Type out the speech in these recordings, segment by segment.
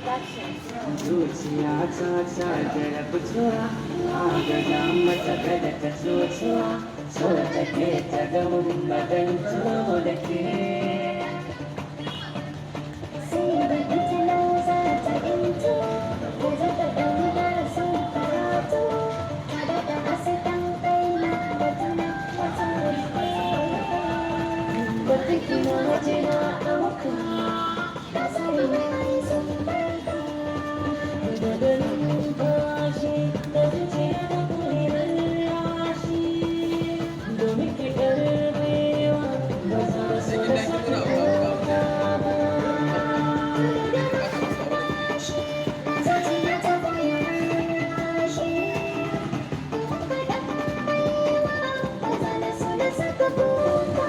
zuciya ta da fitowa a gada mata kada ta tsotuwa so take ta ga mun maganto da ke sai da ita nan za ta into ko za ta ɗauka sun karatu kada da asidan kaina da tuna wata wata kina waje na ɗauka da tsari mai sun barka da ganin bashi da zuciya da kurirar rashi domin ki karbewa ba za su da saka ɗauka ba zuciya ta kurirar rashi ba za su da saka ɗauka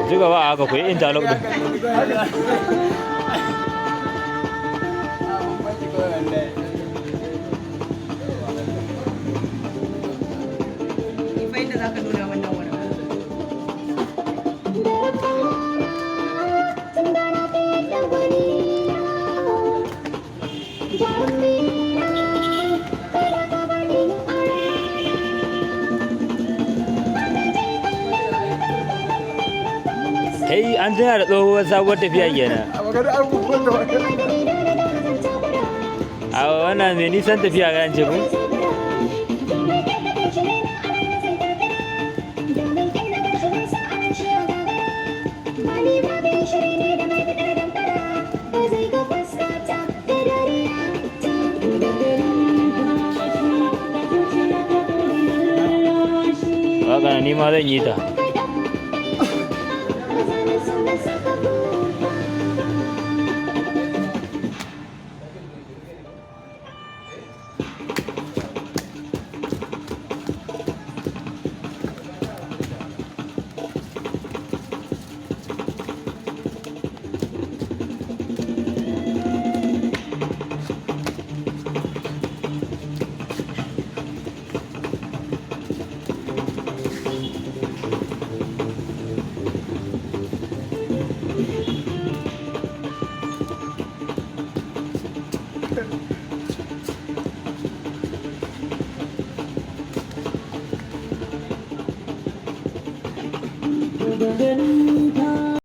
ci gaba a haka ku yi interlock din kai an tana da tsohuwar sabuwar tafiya kenan a wannan mai nisan tafiya ga ce ku waka ni ma zan yi ta Then